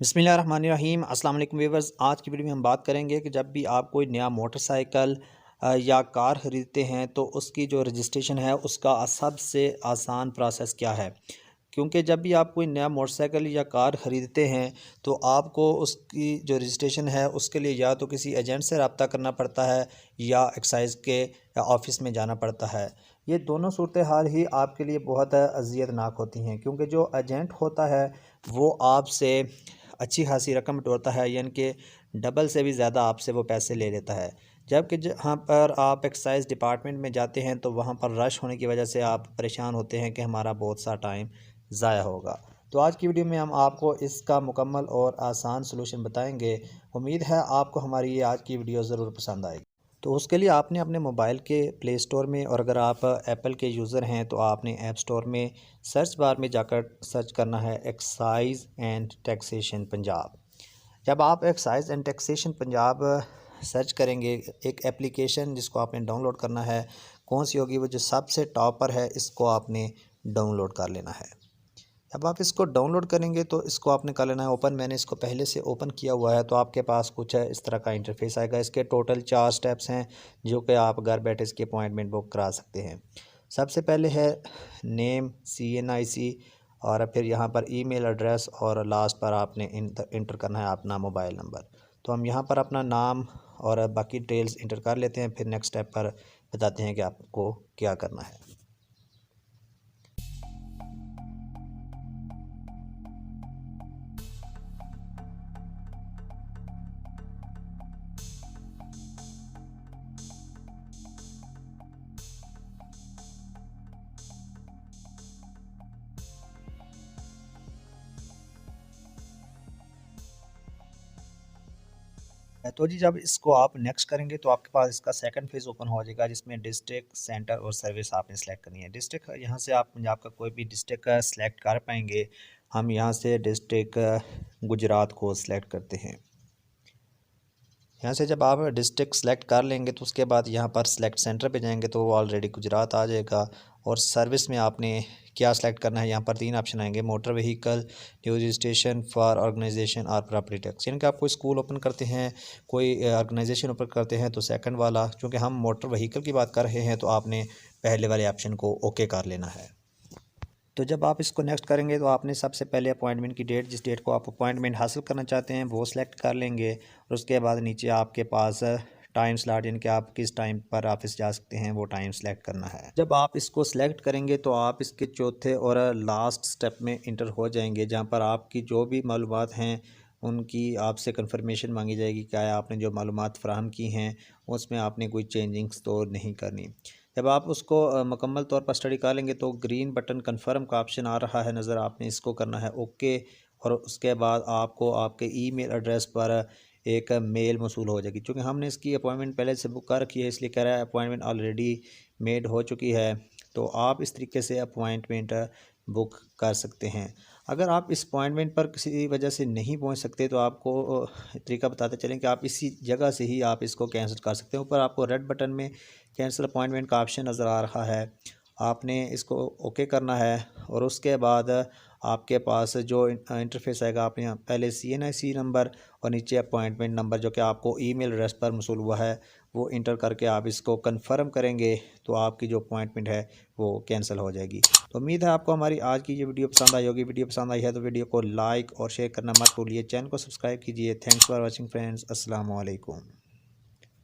बिस्मिल्लाहिर्रहमानिर्रहीम। अस्सलाम वालेकुम व्यूअर्स। आज की वीडियो में हम बात करेंगे कि जब भी आप कोई नया मोटरसाइकिल या कार ख़रीदते हैं तो उसकी जो रजिस्ट्रेशन है उसका सबसे आसान प्रोसेस क्या है। क्योंकि जब भी आप कोई नया मोटरसाइकिल या कार ख़रीदते हैं तो आपको उसकी जो रजिस्ट्रेशन है उसके लिए या तो किसी एजेंट से रब्ता करना पड़ता है या एक्साइज़ के ऑफ़िस में जाना पड़ता है। ये दोनों सूरत हाल ही आपके लिए बहुत अज़ियतनाक होती हैं, क्योंकि जो एजेंट होता है वो आपसे अच्छी खासी रकम बटोरता है, यानी कि डबल से भी ज़्यादा आपसे वो पैसे ले लेता है। जबकि जहाँ पर आप एक्साइज़ डिपार्टमेंट में जाते हैं तो वहाँ पर रश होने की वजह से आप परेशान होते हैं कि हमारा बहुत सा टाइम ज़ाया होगा। तो आज की वीडियो में हम आपको इसका मुकम्मल और आसान सलूशन बताएंगे। उम्मीद है आपको हमारी ये आज की वीडियो ज़रूर पसंद आएगी। तो उसके लिए आपने अपने मोबाइल के प्ले स्टोर में, और अगर आप एप्पल के यूज़र हैं तो आपने ऐप स्टोर में सर्च बार में जाकर सर्च करना है एक्साइज़ एंड टैक्सेशन पंजाब। जब आप excise and taxation Punjab search करेंगे, एक एप्लीकेशन जिसको आपने डाउनलोड करना है, कौन सी होगी, वो जो सबसे टॉप पर है इसको आपने डाउनलोड कर लेना है। जब आप इसको डाउनलोड करेंगे तो इसको आपने कर लेना है ओपन। मैंने इसको पहले से ओपन किया हुआ है, तो आपके पास कुछ है इस तरह का इंटरफेस आएगा। इसके टोटल 4 स्टेप्स हैं जो कि आप घर बैठे इसकी अपॉइंटमेंट बुक करा सकते हैं। सबसे पहले है नेम, CNIC, और फिर यहाँ पर ईमेल एड्रेस, और लास्ट पर आपने इंटर करना है अपना मोबाइल नंबर। तो हम यहाँ पर अपना नाम और बाकी डिटेल्स इंटर कर लेते हैं, फिर नेक्स्ट स्टेप पर बताते हैं कि आपको क्या करना है। तो जी, जब इसको आप नेक्स्ट करेंगे तो आपके पास इसका सेकंड फेज़ ओपन हो जाएगा, जिसमें डिस्ट्रिक्ट, सेंटर और सर्विस आपने सेलेक्ट करनी है। डिस्ट्रिक्ट, यहाँ से आप पंजाब का कोई भी डिस्ट्रिक्ट सेलेक्ट कर पाएंगे। हम यहाँ से डिस्ट्रिक्ट गुजरात को सिलेक्ट करते हैं। यहाँ से जब आप डिस्ट्रिक्ट सेलेक्ट कर लेंगे तो उसके बाद यहाँ पर सेलेक्ट सेंटर पे जाएंगे तो वो ऑलरेडी गुजरात आ जाएगा। और सर्विस में आपने क्या सेलेक्ट करना है, यहाँ पर 3 ऑप्शन आएंगे: motor vehicle, new registration for organisation और प्रॉपर्टी टैक्स। यानी कि आप कोई स्कूल ओपन करते हैं, कोई ऑर्गेनाइजेशन ओपन करते हैं तो सेकंड वाला, क्योंकि हम मोटर व्हीकल की बात कर रहे हैं तो आपने पहले वाले ऑप्शन को ओके कर लेना है। तो जब आप इसको नेक्स्ट करेंगे तो आपने सबसे पहले अपॉइंटमेंट की डेट, जिस डेट को आप अपॉइंटमेंट हासिल करना चाहते हैं वो सिलेक्ट कर लेंगे। और उसके बाद नीचे आपके पास टाइम स्लॉट, यानी कि आप किस टाइम पर ऑफिस जा सकते हैं, वो टाइम सेलेक्ट करना है। जब आप इसको सिलेक्ट करेंगे तो आप इसके चौथे और लास्ट स्टेप में इंटर हो जाएंगे, जहाँ पर आपकी जो भी मालूमात हैं उनकी आपसे कंफर्मेशन मांगी जाएगी। क्या है, आपने जो मालूमात फ़राहम की हैं उसमें आपने कोई चेंजिंग्स तो नहीं करनी। जब आप उसको मुकम्मल तौर पर स्टडी कर लेंगे तो ग्रीन बटन कन्फर्म का ऑप्शन आ रहा है नज़र, आपने इसको करना है ओके। और उसके बाद आपको आपके ईमेल एड्रेस पर एक मेल मौसूल हो जाएगी। चूँकि हमने इसकी अपॉइंटमेंट पहले से बुक कर रखी है, इसलिए कह रहा है अपॉइंटमेंट ऑलरेडी मेड हो चुकी है। तो आप इस तरीके से अपॉइंटमेंट बुक कर सकते हैं। अगर आप इस अपॉइंटमेंट पर किसी वजह से नहीं पहुंच सकते तो आपको तरीका बताते चलें कि आप इसी जगह से ही आप इसको कैंसिल कर सकते हैं। ऊपर आपको रेड बटन में कैंसिल अपॉइंटमेंट का ऑप्शन नज़र आ रहा है, आपने इसको ओके करना है। और उसके बाद आपके पास जो इंटरफेस आएगा, आपने यहाँ पहले CNIC नंबर और नीचे अपॉइंटमेंट नंबर जो कि आपको ईमेल एड्रेस पर मौसूल हुआ है वो इंटर करके आप इसको कंफर्म करेंगे तो आपकी जो अपॉइंटमेंट है वो कैंसिल हो जाएगी। तो उम्मीद है आपको हमारी आज की ये वीडियो पसंद आई होगी। वीडियो पसंद आई है तो वीडियो को लाइक और शेयर करना मत भूलिए। चैनल को सब्सक्राइब कीजिए। Thanks for watching friends. अस्सलाम वालेकुम।